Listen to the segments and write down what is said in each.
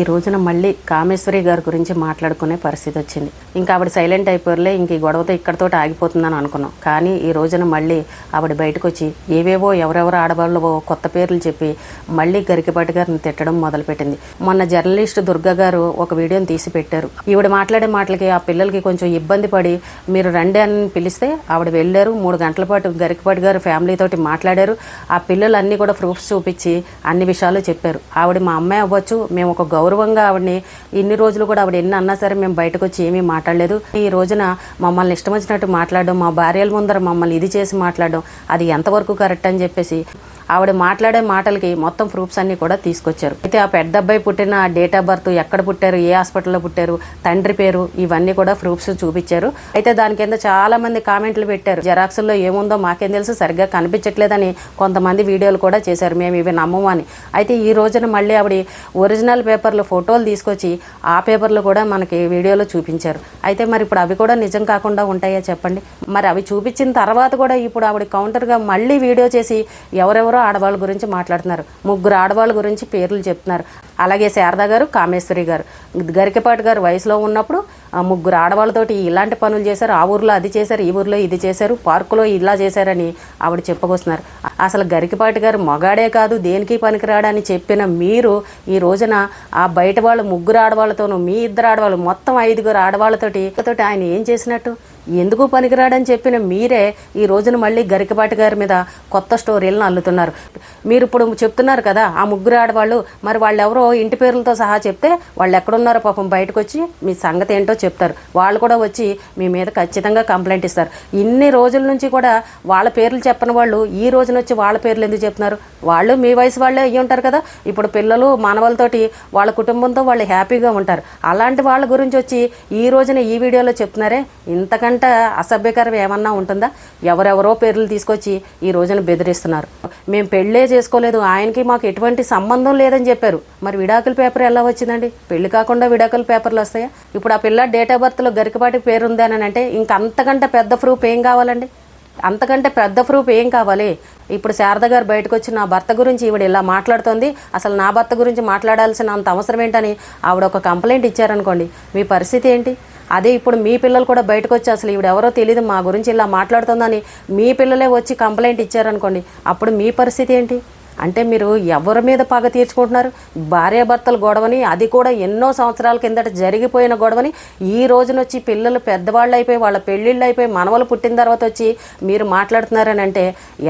ఈ రోజున మళ్ళీ కామేశ్వరి గారి గురించి మాట్లాడుకునే పరిస్థితి వచ్చింది. ఇంకా ఆవిడ సైలెంట్ అయిపోర్లే, ఇంక ఈ గొడవతో ఇక్కడితో ఆగిపోతుందని అనుకున్నాం. కానీ ఈ రోజున మళ్ళీ ఆవిడ బయటకు వచ్చి ఏవేవో ఎవరెవరు ఆడవాళ్ళవో కొత్త పేర్లు చెప్పి మళ్ళీ గరికపాటి గారిని తిట్టడం మొదలుపెట్టింది. మొన్న జర్నలిస్ట్ దుర్గా గారు ఒక వీడియోని తీసి పెట్టారు. ఈవిడ మాట్లాడే మాటలకి ఆ పిల్లలకి కొంచెం ఇబ్బంది పడి మీరు రండి అని పిలిస్తే ఆవిడ వెళ్ళారు. 3 గంటల పాటు గరికపాటి గారు ఫ్యామిలీతోటి మాట్లాడారు. ఆ పిల్లలన్నీ కూడా ప్రూఫ్స్ చూపించి అన్ని విషయాలు చెప్పారు. ఆవిడ మా అమ్మాయి అవ్వచ్చు, మేము ఒక గౌరవంగా ఆవిడని ఇన్ని రోజులు కూడా ఆవిడ ఎన్ని అన్నా సరే మేము బయటకు వచ్చి ఏమీ మాట్లాడలేదు. ఈ రోజున మమ్మల్ని ఇష్టం వచ్చినట్టు మాట్లాడడం, మా భార్యల ముందర మమ్మల్ని ఇది చేసి మాట్లాడడం అది ఎంతవరకు కరెక్ట్ అని చెప్పేసి ఆవిడ మాట్లాడే మాటలకి మొత్తం ప్రూఫ్స్ అన్నీ కూడా తీసుకొచ్చారు. అయితే ఆ పెద్ద అబ్బాయి పుట్టిన డేట్ ఆఫ్ బర్త్, ఎక్కడ పుట్టారు, ఏ హాస్పిటల్లో పుట్టారు, తండ్రి పేరు, ఇవన్నీ కూడా ప్రూఫ్స్ చూపించారు. అయితే దాని కింద చాలా మంది కామెంట్లు పెట్టారు. జెరాక్స్లో ఏముందో మాకేం తెలుసు, సరిగ్గా కనిపించట్లేదని కొంతమంది వీడియోలు కూడా చేశారు, మేము ఇవి నమ్మము అని. అయితే ఈ రోజున మళ్ళీ ఆవిడ ఒరిజినల్ పేపర్లు ఫోటోలు తీసుకొచ్చి ఆ పేపర్లు కూడా మనకి వీడియోలో చూపించారు. అయితే మరి ఇప్పుడు అవి కూడా నిజం కాకుండా ఉంటాయా చెప్పండి? మరి అవి చూపించిన తర్వాత కూడా ఇప్పుడు ఆవిడ కౌంటర్గా మళ్ళీ వీడియో చేసి ఎవరెవరో ఆడవాళ్ళ గురించి మాట్లాడుతున్నారు. 3 ఆడవాళ్ళ గురించి పేర్లు చెప్తున్నారు. అలాగే శారదా గారు, కామేశ్వరి గారు, గరికపాటి గారు వయసులో ఉన్నప్పుడు 3 ఆడవాళ్ళతోటి ఇలాంటి పనులు చేశారు, ఆ ఊర్లో అది చేశారు, ఈ ఊర్లో ఇది చేశారు, పార్కులో ఇలా చేశారని ఆవిడ చెప్పుకొస్తున్నారు. అసలు గరికపాటి గారు మగాడే కాదు, దేనికి పనికిరాడని చెప్పిన మీరు ఈ రోజున ఆ బయట వాళ్ళు 3 ఆడవాళ్ళతోనూ మీ 2 ఆడవాళ్ళు మొత్తం 5 ఆడవాళ్ళతోటి ఆయన ఏం చేసినట్టు? ఎందుకు పనికిరాడని చెప్పిన మీరే ఈ రోజున మళ్ళీ గరికపాటి గారి మీద కొత్త స్టోరీలను అల్లుతున్నారు. మీరు ఇప్పుడు చెప్తున్నారు కదా ఆ 3 ఆడవాళ్ళు, మరి వాళ్ళు ఎవరో ఇంటి పేర్లతో సహా చెప్తే వాళ్ళు ఎక్కడున్నారో పాపం బయటకు వచ్చి మీ సంగతి ఏంటో చెప్తారు. వాళ్ళు కూడా వచ్చి మీ మీద ఖచ్చితంగా కంప్లైంట్ ఇస్తారు. ఇన్ని రోజుల నుంచి కూడా వాళ్ళ పేర్లు చెప్పని వాళ్ళు ఈ రోజున వచ్చి వాళ్ళ పేర్లు ఎందుకు చెప్తున్నారు? వాళ్ళు మీ వయసు వాళ్ళే అయ్యి ఉంటారు కదా. ఇప్పుడు పిల్లలు మనవలతోటి వాళ్ళ కుటుంబంతో వాళ్ళు హ్యాపీగా ఉంటారు. అలాంటి వాళ్ళ గురించి వచ్చి ఈ రోజున ఈ వీడియోలో చెప్తున్నారే, ఇంతకంటే అసభ్యకరం ఏమన్నా ఉంటుందా? ఎవరెవరో పేర్లు తీసుకొచ్చి ఈ రోజున బెదిరిస్తున్నారు. మేము పెళ్ళే చేసుకోలేదు, ఆయనకి మాకు ఎటువంటి సంబంధం లేదని చెప్పారు. మరి విడాకుల పేపర్ ఎలా వచ్చిందండి? పెళ్లి కాకుండా విడాకుల పేపర్లు వస్తాయా? ఇప్పుడు ఆ పిల్ల డేట్ ఆఫ్ బర్త్లో గరికపాటి పేరు ఉంది అని అంటే ఇంకంతకంటే పెద్ద ప్రూఫ్ ఏం కావాలండి? అంతకంటే పెద్ద ప్రూఫ్ ఏం కావాలి? ఇప్పుడు శారద గారు బయటకు వచ్చి నా భర్త గురించి ఈవిడ ఇలా మాట్లాడుతోంది, అసలు నా భర్త గురించి మాట్లాడాల్సిన అంత అవసరం ఏంటని ఆవిడ ఒక కంప్లైంట్ ఇచ్చారనుకోండి, మీ పరిస్థితి ఏంటి? అదే ఇప్పుడు మీ పిల్లలు కూడా బయటకు వచ్చి అసలు ఈవిడ ఎవరో తెలియదు మా గురించి ఇలా మాట్లాడుతుందని మీ పిల్లలే వచ్చి కంప్లైంట్ ఇచ్చారనుకోండి, అప్పుడు మీ పరిస్థితి ఏంటి? అంటే మీరు ఎవరి మీద పగ తీర్చుకుంటున్నారు? భార్యాభర్తల గొడవని, అది కూడా ఎన్నో సంవత్సరాల కిందట జరిగిపోయిన గొడవని ఈ రోజున వచ్చి పిల్లలు పెద్దవాళ్ళు అయిపోయి వాళ్ళ పెళ్ళిళ్ళు అయిపోయి మనవలు పుట్టిన తర్వాత వచ్చి మీరు మాట్లాడుతున్నారని అంటే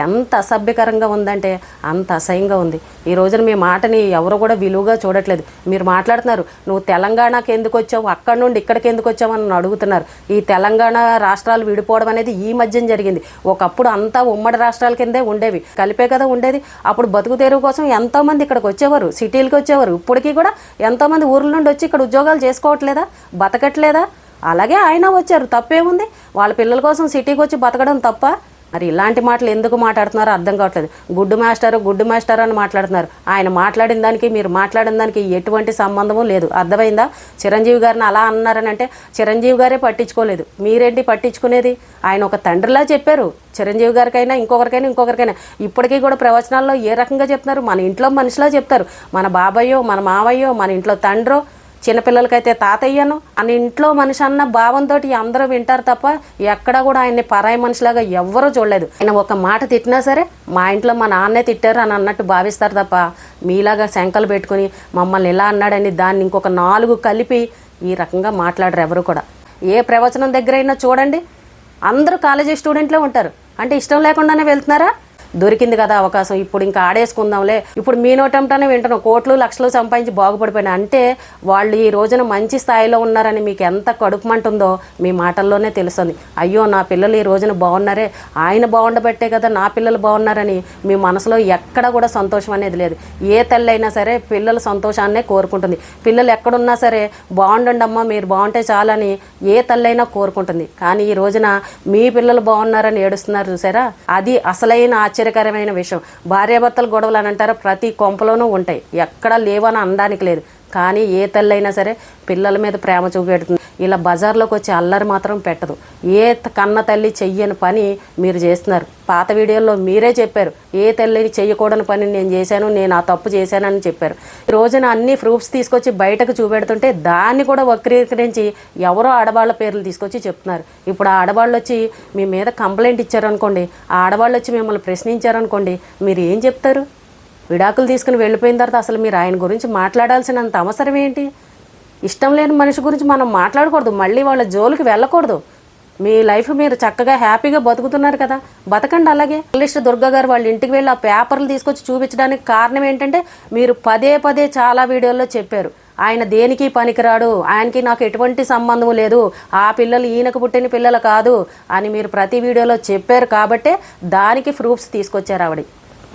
ఎంత అసభ్యకరంగా ఉందంటే అంత అసహ్యంగా ఉంది. ఈ రోజున మీ మాటని ఎవరు కూడా విలువగా చూడట్లేదు. మీరు మాట్లాడుతున్నారు, నువ్వు తెలంగాణకి ఎందుకు వచ్చావు, అక్కడి నుండి ఇక్కడికి ఎందుకు వచ్చావు అని అడుగుతున్నారు. ఈ తెలంగాణ రాష్ట్రాలు విడిపోవడం అనేది ఈ మధ్యన జరిగింది. ఒకప్పుడు అంతా ఉమ్మడి రాష్ట్రాల కిందే ఉండేవి, కలిపే కదా ఉండేది. అప్పుడు బతుకు తెరువు కోసం ఎంతోమంది ఇక్కడికి వచ్చేవారు, సిటీలకు వచ్చేవారు. ఇప్పటికీ కూడా ఎంతోమంది ఊర్ల నుండి వచ్చి ఇక్కడ ఉద్యోగాలు చేసుకోవట్లేదా, బతకట్లేదా? అలాగే ఆయన వచ్చారు, తప్పేముంది? వాళ్ళ పిల్లల కోసం సిటీకి వచ్చి బతకడం తప్ప? మరి ఇలాంటి మాటలు ఎందుకు మాట్లాడుతున్నారో అర్థం కావట్లేదు. గుడ్డు మాస్టర్ అని మాట్లాడుతున్నారు. ఆయన మాట్లాడిన దానికి మీరు మాట్లాడిన దానికి ఎటువంటి సంబంధము లేదు. అర్థమైందా? చిరంజీవి గారిని అలా అన్నారని అంటే చిరంజీవి గారే పట్టించుకోలేదు, మీరేంటి పట్టించుకునేది? ఆయన ఒక తండ్రిలా చెప్పారు చిరంజీవి గారికైనా ఇంకొకరికైనా. ఇప్పటికీ కూడా ప్రవచనాల్లో ఏ రకంగా చెప్తున్నారు? మన ఇంట్లో మనిషిలా చెప్తారు. మన బాబాయ్యో, మన మావయ్యో, మన ఇంట్లో తండ్రో, చిన్నపిల్లలకైతే తాతయ్యను అని ఇంట్లో మనిషి అన్న భావంతో అందరూ వింటారు తప్ప ఎక్కడా కూడా ఆయన్ని పరాయి మనిషిలాగా ఎవ్వరూ చూడలేదు. ఆయన ఒక మాట తిట్టినా సరే మా ఇంట్లో మా నాన్నే తిట్టారు అని అన్నట్టు భావిస్తారు తప్ప మీలాగా శంకలు పెట్టుకుని మమ్మల్ని ఇలా అన్నాడని దాన్ని ఇంకొక 4 కలిపి ఈ రకంగా మాట్లాడరు ఎవరు కూడా. ఏ ప్రవచనం దగ్గరైనా చూడండి, అందరూ కాలేజీ స్టూడెంట్లే ఉంటారు. అంటే ఇష్టం లేకుండానే వెళ్తున్నారా? దొరికింది కదా అవకాశం, ఇప్పుడు ఇంకా ఆడేసుకుందాంలే. ఇప్పుడు మీ నోటంటానే వింటున్నాం, కోట్లు లక్షలు సంపాదించి బాగుపడిపోయినా అంటే వాళ్ళు ఈ రోజున మంచి స్థాయిలో ఉన్నారని మీకు ఎంత కడుపుమంటుందో మీ మాటల్లోనే తెలుస్తుంది. అయ్యో నా పిల్లలు ఈ రోజున బాగున్నారే, ఆయన బాగుండబట్టే కదా నా పిల్లలు బాగున్నారని మీ మనసులో ఎక్కడ కూడా సంతోషం అనేది లేదు. ఏ తల్లి అయినా సరే పిల్లల సంతోషాన్నే కోరుకుంటుంది. పిల్లలు ఎక్కడున్నా సరే బాగుండండి అమ్మా, మీరు బాగుంటే చాలని ఏ తల్లి అయినా కోరుకుంటుంది. కానీ ఈ రోజున మీ పిల్లలు బాగున్నారని ఏడుస్తున్నారు చూసారా, అది అసలైన ఆశ్చర్యకరమైన విషయం. భార్యాభర్తల గొడవలు అని అంటారు, ప్రతి కొంపలోనూ ఉంటాయి, ఎక్కడ లేవని అనడానికి లేదు. కానీ ఏ తల్లి అయినా సరే పిల్లల మీద ప్రేమ చూపెడుతుంది. ఇలా బజార్లోకి వచ్చి అల్లరి మాత్రం పెట్టదు. ఏ కన్న తల్లి చెయ్యని పని మీరు చేస్తున్నారు. పాత వీడియోల్లో మీరే చెప్పారు, ఏ తల్లి చెయ్యకూడని పని నేను చేశాను, నేను ఆ తప్పు చేశానని చెప్పారు. ఈ రోజున అన్ని ప్రూఫ్స్ తీసుకొచ్చి బయటకు చూపెడుతుంటే దాన్ని కూడా వక్రీకరించి ఎవరో ఆడవాళ్ళ పేర్లు తీసుకొచ్చి చెప్తున్నారు. ఇప్పుడు ఆ ఆడవాళ్ళు వచ్చి మీ మీద కంప్లైంట్ ఇచ్చారనుకోండి, ఆ ఆడవాళ్ళు వచ్చి మిమ్మల్ని ప్రశ్నించారనుకోండి, మీరు ఏం చెప్తారు? విడాకులు తీసుకుని వెళ్ళిపోయిన తర్వాత అసలు మీరు ఆయన గురించి మాట్లాడాల్సినంత అవసరం ఏంటి? ఇష్టం లేని మనిషి గురించి మనం మాట్లాడకూడదు, మళ్ళీ వాళ్ళ జోలికి వెళ్ళకూడదు. మీ లైఫ్ మీరు చక్కగా హ్యాపీగా బతుకుతున్నారు కదా, బతకండి. అలాగే జర్నలిస్ట్ దుర్గా గారు వాళ్ళ ఇంటికి వెళ్ళి ఆ పేపర్లు తీసుకొచ్చి చూపించడానికి కారణం ఏంటంటే మీరు పదే పదే చాలా వీడియోల్లో చెప్పారు, ఆయన దేనికి పనికిరాడు, ఆయనకి నాకు ఎటువంటి సంబంధం లేదు, ఆ పిల్లలు ఈయనకు పుట్టిన పిల్లలు కాదు అని మీరు ప్రతి వీడియోలో చెప్పారు. కాబట్టే దానికి ప్రూఫ్స్ తీసుకొచ్చారు ఆవిడ.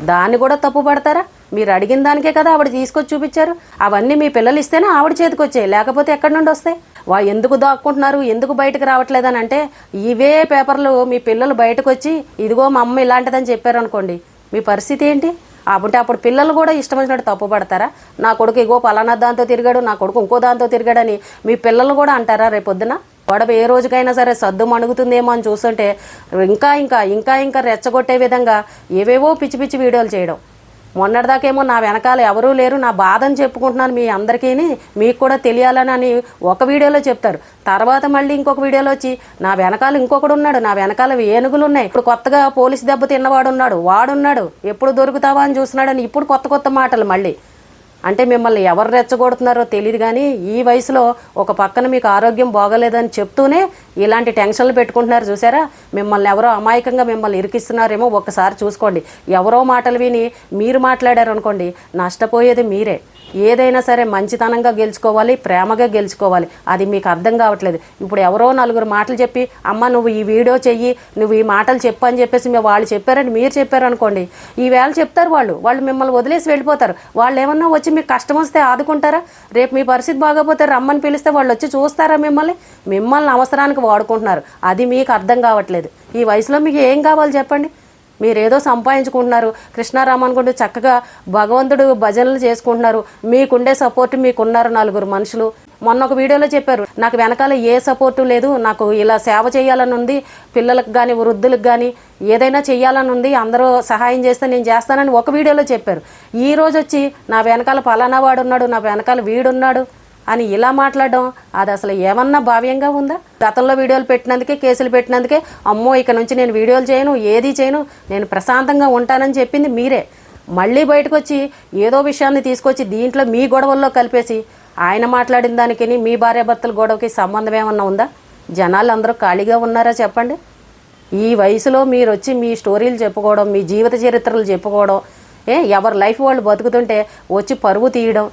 దాన్ని కూడా తప్పు పడతారా? మీరు అడిగిన దానికే కదా ఆవిడ తీసుకొచ్చి చూపించారు. అవన్నీ మీ పిల్లలు ఇస్తేనే ఆవిడ చేతికి వచ్చాయి, లేకపోతే ఎక్కడి నుండి వస్తాయి? ఎందుకు దాక్కుంటున్నారు, ఎందుకు బయటకు రావట్లేదని అంటే ఇవే పేపర్లు మీ పిల్లలు బయటకు వచ్చి ఇదిగో మా అమ్మ ఇలాంటిదని చెప్పారు అనుకోండి, మీ పరిస్థితి ఏంటి? అప్పుడు పిల్లలు కూడా ఇష్టం వచ్చినట్టు తప్పు పడతారా? నా కొడుకు ఇగో పలానా దాంతో తిరిగాడు, నా కొడుకు ఇంకో దాంతో తిరిగాడని మీ పిల్లలు కూడా అంటారా రేపొద్దున? గొడవ ఏ రోజుకైనా సరే సద్దు మణుగుతుందేమో అని చూస్తుంటే ఇంకా ఇంకా ఇంకా ఇంకా రెచ్చగొట్టే విధంగా ఏవేవో పిచ్చి పిచ్చి వీడియోలు చేయడం. మొన్నటిదాకేమో నా వెనకాల ఎవరూ లేరు, నా బాధని చెప్పుకుంటున్నాను మీ అందరికీ, మీకు కూడా తెలియాలని ఒక వీడియోలో చెప్తారు. తర్వాత మళ్ళీ ఇంకొక వీడియోలో వచ్చి నా వెనకాల ఇంకొకడు ఉన్నాడు, నా వెనకాల ఏనుగులు ఉన్నాయి, ఇప్పుడు కొత్తగా పోలీసు దెబ్బ తిన్నవాడు ఉన్నాడు, వాడున్నాడు, ఎప్పుడు దొరుకుతావా అని చూస్తున్నాడని ఇప్పుడు కొత్త కొత్త మాటలు మళ్ళీ. అంటే మిమ్మల్ని ఎవరు రెచ్చగొడుతున్నారో తెలియదు, కానీ ఈ వయసులో ఒక పక్కన మీకు ఆరోగ్యం బాగోలేదని చెప్తూనే ఇలాంటి టెన్షన్లు పెట్టుకుంటున్నారు. చూసారా, మిమ్మల్ని ఎవరో అమాయకంగా మిమ్మల్ని ఇరికిస్తున్నారేమో ఒక్కసారి చూసుకోండి. ఎవరో మాటలు విని మీరు మాట్లాడారు అనుకోండి, నష్టపోయేది మీరే. ఏదైనా సరే మంచితనంగా గెలుచుకోవాలి, ప్రేమగా గెలుచుకోవాలి. అది మీకు అర్థం కావట్లేదు. ఇప్పుడు ఎవరో నలుగురు మాటలు చెప్పి అమ్మ నువ్వు ఈ వీడియో చెయ్యి, నువ్వు ఈ మాటలు చెప్పు అని చెప్పేసి వాళ్ళు చెప్పారని మీరు చెప్పారనుకోండి, ఈవేళ చెప్తారు వాళ్ళు మిమ్మల్ని వదిలేసి వెళ్ళిపోతారు. వాళ్ళు ఏమన్నా వచ్చి మీకు కష్టం వస్తే ఆదుకుంటారా? రేపు మీ పరిస్థితి బాగోపోతే రమ్మని పిలిస్తే వాళ్ళు వచ్చి చూస్తారా? మిమ్మల్ని అవసరానికి వాడుకుంటున్నారు. అది మీకు అర్థం కావట్లేదు. ఈ వయసులో మీకు ఏం కావాలి చెప్పండి? మీరేదో సంపాదించుకుంటున్నారు, కృష్ణారామ అనుకుంటూ చక్కగా భగవంతుడు భజనలు చేసుకుంటున్నారు, మీకుండే సపోర్ట్ మీకున్నారు నలుగురు మనుషులు. మొన్న ఒక వీడియోలో చెప్పారు, నాకు వెనకాల ఏ సపోర్టు లేదు, నాకు ఇలా సేవ చేయాలని ఉంది, పిల్లలకు కానీ వృద్ధులకు కానీ ఏదైనా చేయాలని ఉంది, అందరూ సహాయం చేస్తే నేను చేస్తానని ఒక వీడియోలో చెప్పారు. ఈ రోజు వచ్చి నా వెనకాల పలానా వాడు ఉన్నాడు, నా వెనకాల వీడున్నాడు అని ఇలా మాట్లాడడం అది అసలు ఏమన్నా భావ్యంగా ఉందా? గతంలో వీడియోలు పెట్టినందుకే, కేసులు పెట్టినందుకే అమ్మో ఇక నుంచి నేను వీడియోలు చేయను, ఏది చేయను, నేను ప్రశాంతంగా ఉంటానని చెప్పింది మీరే. మళ్ళీ బయటకు వచ్చి ఏదో విషయాన్ని తీసుకొచ్చి దీంట్లో మీ గొడవల్లో కలిపేసి ఆయన మాట్లాడిన దానికి మీ భార్యాభర్తల గొడవకి సంబంధం ఏమన్నా ఉందా? జనాలు అందరూ ఖాళీగా ఉన్నారా చెప్పండి? ఈ వయసులో మీరు వచ్చి మీ స్టోరీలు చెప్పుకోవడం, మీ జీవిత చరిత్రలు చెప్పుకోవడం, ఎవరి లైఫ్ వాళ్ళు బతుకుతుంటే వచ్చి పరువు తీయడం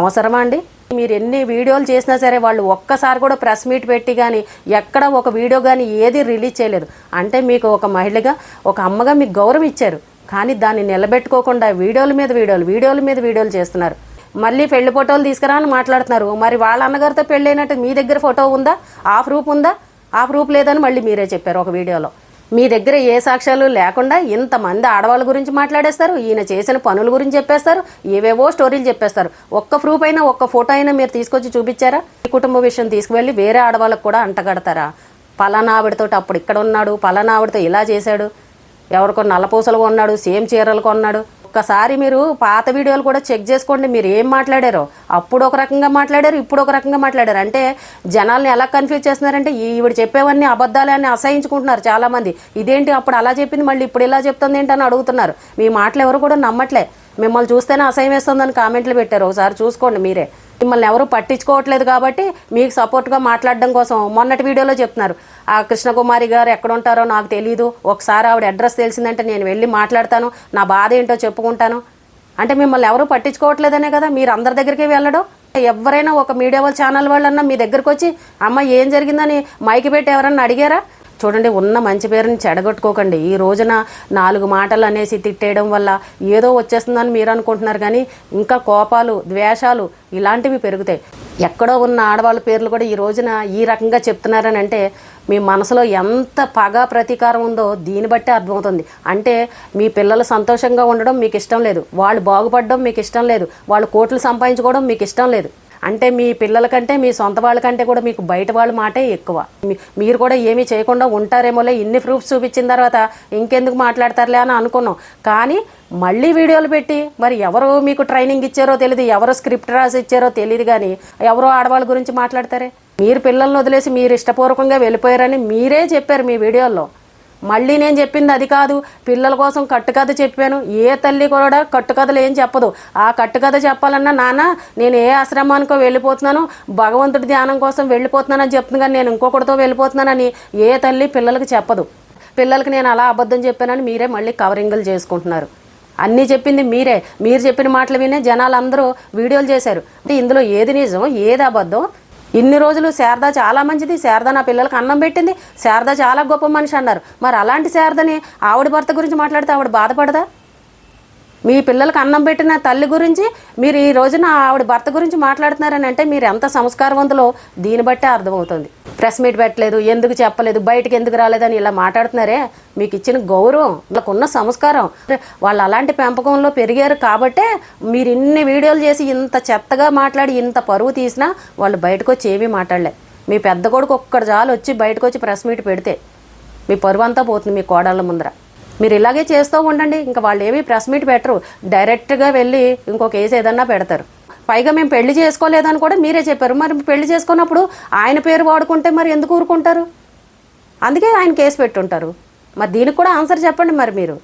అవసరమా అండి? మీరు ఎన్ని వీడియోలు చేసినా సరే వాళ్ళు ఒక్కసారి కూడా ప్రెస్ మీట్ పెట్టి కానీ ఎక్కడ ఒక వీడియో కానీ ఏది రిలీజ్ చేయలేదు. అంటే మీకు ఒక మహిళగా, ఒక అమ్మగా మీకు గౌరవం ఇచ్చారు, కానీ దాన్ని నిలబెట్టుకోకుండా వీడియోల మీద వీడియోలు చేస్తున్నారు. మళ్ళీ పెళ్లి ఫోటోలు తీసుకురా అని మాట్లాడుతున్నారు. మరి వాళ్ళ అన్నగారితో పెళ్ళైనట్టు మీ దగ్గర ఫోటో ఉందా? ఆ ప్రూఫ్ ఉందా? ఆ ప్రూఫ్ లేదని మళ్ళీ మీరే చెప్పారు ఒక వీడియోలో. మీ దగ్గర ఏ సాక్ష్యాలు లేకుండా ఇంతమంది ఆడవాళ్ళ గురించి మాట్లాడేస్తారు, ఈయన చేసిన పనుల గురించి చెప్పేస్తారు, ఏవేవో స్టోరీలు చెప్పేస్తారు. ఒక్క ప్రూఫ్ అయినా, ఒక్క ఫోటో అయినా మీరు తీసుకొచ్చి చూపించారా? ఈ కుటుంబ విషయం తీసుకువెళ్ళి వేరే ఆడవాళ్ళకు కూడా అంటగడతారా? పలానా ఆవిడతో అప్పుడు ఇక్కడ ఉన్నాడు, పలానా ఆవిడతో ఇలా చేశాడు, ఎవరికో నల్లపూసలు కొన్నాడు, సేమ్ చీరలు కొన్నాడు. ఒక్కసారి మీరు పాత వీడియోలు కూడా చెక్ చేసుకోండి, మీరు ఏం మాట్లాడారో. అప్పుడు ఒక రకంగా మాట్లాడారు, ఇప్పుడు ఒక రకంగా మాట్లాడారు. అంటే జనాల్ని ఎలా కన్ఫ్యూజ్ చేస్తున్నారంటే ఈవిడ చెప్పేవన్నీ అబద్ధాలే అని అసహించుకుంటున్నారు చాలామంది. ఇదేంటి అప్పుడు అలా చెప్పింది మళ్ళీ ఇప్పుడు ఇలా చెప్తుంది ఏంటని అడుగుతున్నారు. మీ మాటలు ఎవరు కూడా నమ్మట్లే. మిమ్మల్ని చూస్తేనే అసహ్యం వేస్తుందని కామెంట్లు పెట్టారు, ఒకసారి చూసుకోండి మీరే. మిమ్మల్ని ఎవరు పట్టించుకోవట్లేదు కాబట్టి మీకు సపోర్ట్గా మాట్లాడడం కోసం మొన్నటి వీడియోలో చెప్తున్నారు, ఆ కృష్ణకుమారి గారు ఎక్కడ ఉంటారో నాకు తెలీదు, ఒకసారి ఆవిడ అడ్రస్ తెలిసిందంటే నేను వెళ్ళి మాట్లాడతాను, నా బాధ ఏంటో చెప్పుకుంటాను. అంటే మిమ్మల్ని ఎవరు పట్టించుకోవట్లేదనే కదా మీరు అందరి దగ్గరికి వెళ్ళడం. ఎవరైనా ఒక మీడియా వాళ్ళ ఛానల్ వాళ్ళన్నా మీ దగ్గరకు వచ్చి అమ్మ ఏం జరిగిందని మైకి పెట్టి ఎవరన్నా అడిగారా? చూడండి, ఉన్న మంచి పేరుని చెడగొట్టుకోకండి. ఈ రోజున 4 మాటలు అనేసి తిట్టేయడం వల్ల ఏదో వచ్చేస్తుందని మీరు అనుకుంటున్నారు, కానీ ఇంకా కోపాలు, ద్వేషాలు ఇలాంటివి పెరుగుతాయి. ఎక్కడో ఉన్న ఆడవాళ్ళ పేర్లు కూడా ఈ రోజున ఈ రకంగా చెప్తున్నారని అంటే మీ మనసులో ఎంత పగ ప్రతీకారం ఉందో దీన్ని బట్టే అర్థమవుతుంది. అంటే మీ పిల్లలు సంతోషంగా ఉండడం మీకు ఇష్టం లేదు, వాళ్ళు బాగుపడడం మీకు ఇష్టం లేదు, వాళ్ళు కోట్లు సంపాదించుకోవడం మీకు ఇష్టం లేదు. అంటే మీ పిల్లల కంటే మీ సొంత వాళ్ళకంటే కూడా మీకు బయట వాళ్ళ మాటే ఎక్కువ. మీరు కూడా ఏమీ చేయకుండా ఉంటారేమోలే, ఇన్ని ప్రూఫ్స్ చూపించిన తర్వాత ఇంకెందుకు మాట్లాడతారులే అని అనుకున్నాం. కానీ మళ్ళీ వీడియోలు పెట్టి మరి ఎవరు మీకు ట్రైనింగ్ ఇచ్చారో తెలియదు, ఎవరో స్క్రిప్ట్ రాసి ఇచ్చారో తెలియదు, కానీ ఎవరో ఆడవాళ్ళ గురించి మాట్లాడతారే. మీరు పిల్లల్ని వదిలేసి మీరు ఇష్టపూర్వకంగా వెళ్ళిపోయారని మీరే చెప్పారు మీ వీడియోల్లో. మళ్ళీ నేను చెప్పింది అది కాదు, పిల్లల కోసం కట్టుకథ చెప్పాను. ఏ తల్లి కూడా కట్టుకథలు ఏం చెప్పదు. ఆ కట్టుకథ చెప్పాలన్నా నాన్న నేను ఏ ఆశ్రమానికో వెళ్ళిపోతున్నాను, భగవంతుడి ధ్యానం కోసం వెళ్ళిపోతున్నానని చెప్తుంది, కానీ నేను ఇంకొకటితో వెళ్ళిపోతున్నానని ఏ తల్లి పిల్లలకి చెప్పదు. పిల్లలకి నేను అలా అబద్ధం చెప్పానని మీరే మళ్ళీ కవరింగులు చేసుకుంటున్నారు. అన్నీ చెప్పింది మీరే. మీరు చెప్పిన మాటలు వినే జనాలు అందరూ వీడియోలు చేశారు. అంటే ఇందులో ఏది నిజం ఏది అబద్ధం? ఇన్ని రోజులు శారద చాలా మంచిది, శారద నా పిల్లలకు అన్నం పెట్టింది, శారద చాలా గొప్ప మనిషి అన్నారు. మరి అలాంటి శారదని ఆవిడ భర్త గురించి మాట్లాడితే ఆవిడ బాధపడదా? మీ పిల్లలకు అన్నం పెట్టిన తల్లి గురించి మీరు ఈ రోజున ఆవిడ భర్త గురించి మాట్లాడుతున్నారని అంటే మీరు ఎంత సంస్కారవంతులో దీన్ని బట్టే అర్థమవుతుంది. ప్రెస్ మీట్ పెట్టలేదు, ఎందుకు చెప్పలేదు, బయటకు ఎందుకు రాలేదని ఇలా మాట్లాడుతున్నారే, మీకు ఇచ్చిన గౌరవం, వాళ్ళకున్న సంస్కారం, వాళ్ళు అలాంటి పెంపకంలో పెరిగారు కాబట్టే మీరు ఇన్ని వీడియోలు చేసి ఇంత చెత్తగా మాట్లాడి ఇంత పరువు తీసినా వాళ్ళు బయటకు వచ్చి ఏమీ మాట్లాడలే. మీ పెద్ద కొడుకు ఒక్కడు చాలు వచ్చి బయటకు వచ్చి ప్రెస్ మీట్ పెడితే మీ పరువు అంతా పోతుంది మీ కోడళ్ళ ముందర. మీరు ఇలాగే చేస్తూ ఉండండి, ఇంకా వాళ్ళు ఏమీ ప్రెస్ మీట్ పెట్టరు, డైరెక్ట్గా వెళ్ళి ఇంకో కేసు ఏదన్నా పెడతారు. పైగా మేము పెళ్లి చేసుకోలేదని కూడా మీరే చెప్పారు. మరి పెళ్లి చేసుకున్నప్పుడు ఆయన పేరు వాడుకుంటే మరి ఎందుకు ఊరుకుంటారు? అందుకే ఆయన కేసు పెట్టుంటారు. మరి దీనికి కూడా ఆన్సర్ చెప్పండి. మరి మీరు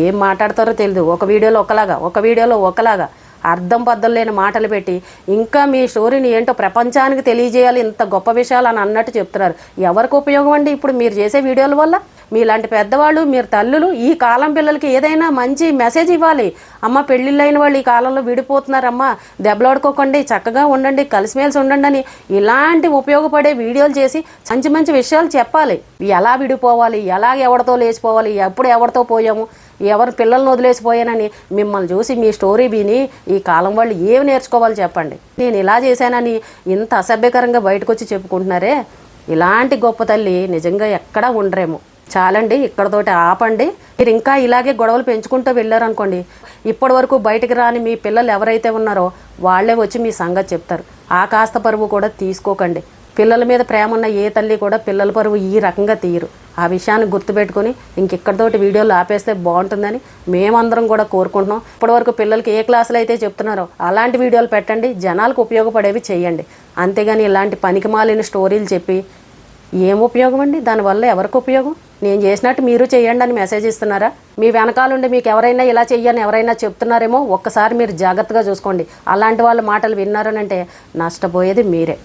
ఏం మాట్లాడతారో తెలియదు, ఒక వీడియోలో ఒకలాగా, ఒక వీడియోలో ఒకలాగా అర్థం పద్ధం లేని మాటలు పెట్టి ఇంకా మీ స్టోరీని ఏంటో ప్రపంచానికి తెలియజేయాలి, ఇంత గొప్ప విషయాలు అని అన్నట్టు చెప్తున్నారు. ఎవరికి ఉపయోగం అండి ఇప్పుడు మీరు చేసే వీడియోల వల్ల? మీలాంటి పెద్దవాళ్ళు, మీరు తల్లులు ఈ కాలం పిల్లలకి ఏదైనా మంచి మెసేజ్ ఇవ్వాలి. అమ్మ పెళ్ళిళ్ళైన వాళ్ళు ఈ కాలంలో విడిపోతున్నారమ్మా, దెబ్బలాడుకోకండి, చక్కగా ఉండండి, కలిసిమెలిసి ఉండండి అని ఇలాంటి ఉపయోగపడే వీడియోలు చేసి మంచి మంచి విషయాలు చెప్పాలి. ఎలా విడిపోవాలి, ఎలా ఎవరితో లేచిపోవాలి, ఎప్పుడు ఎవరితో పోయాము, ఎవరు పిల్లల్ని వదిలేసిపోయానని మిమ్మల్ని చూసి మీ స్టోరీ విని ఈ కాలం వాళ్ళు ఏమి నేర్చుకోవాలి చెప్పండి. నేను ఇలా చేశానని ఇంత అసభ్యకరంగా బయటకు వచ్చి చెప్పుకుంటున్నారే, ఇలాంటి గొప్ప తల్లి నిజంగా ఎక్కడా ఉండరేమో. చాలండి, ఇక్కడతోటి ఆపండి. మీరు ఇంకా ఇలాగే గొడవలు పెంచుకుంటూ వెళ్ళారనుకోండి, ఇప్పటి వరకు బయటకు రాని మీ పిల్లలు ఎవరైతే ఉన్నారో వాళ్ళే వచ్చి మీ సంగతి చెప్తారు. ఆ కాస్త పరువు కూడా తీసుకోకండి. పిల్లల మీద ప్రేమ ఉన్న ఏ తల్లి కూడా పిల్లల పరువు ఈ రకంగా తీయరు. ఆ విషయాన్ని గుర్తుపెట్టుకుని ఇంకెక్కడితోటి వీడియోలు ఆపేస్తే బాగుంటుందని మేమందరం కూడా కోరుకుంటున్నాం. ఇప్పటివరకు పిల్లలకి ఏ క్లాసులు అయితే చెప్తున్నారో అలాంటి వీడియోలు పెట్టండి, జనాలకు ఉపయోగపడేవి చేయండి. అంతేగాని ఇలాంటి పనికిమాలిన స్టోరీలు చెప్పి ఏం ఉపయోగం అండి? దానివల్ల ఎవరికి ఉపయోగం? నేను చేసినట్టు మీరు చేయండి అని మెసేజ్ ఇస్తున్నారా? మీ వెనకాలండి మీకు ఎవరైనా ఇలా చెయ్యని ఎవరైనా చెప్తున్నారేమో ఒక్కసారి మీరు జాగ్రత్తగా చూసుకోండి. అలాంటి వాళ్ళ మాటలు విన్నారనంటే నష్టపోయేది మీరే.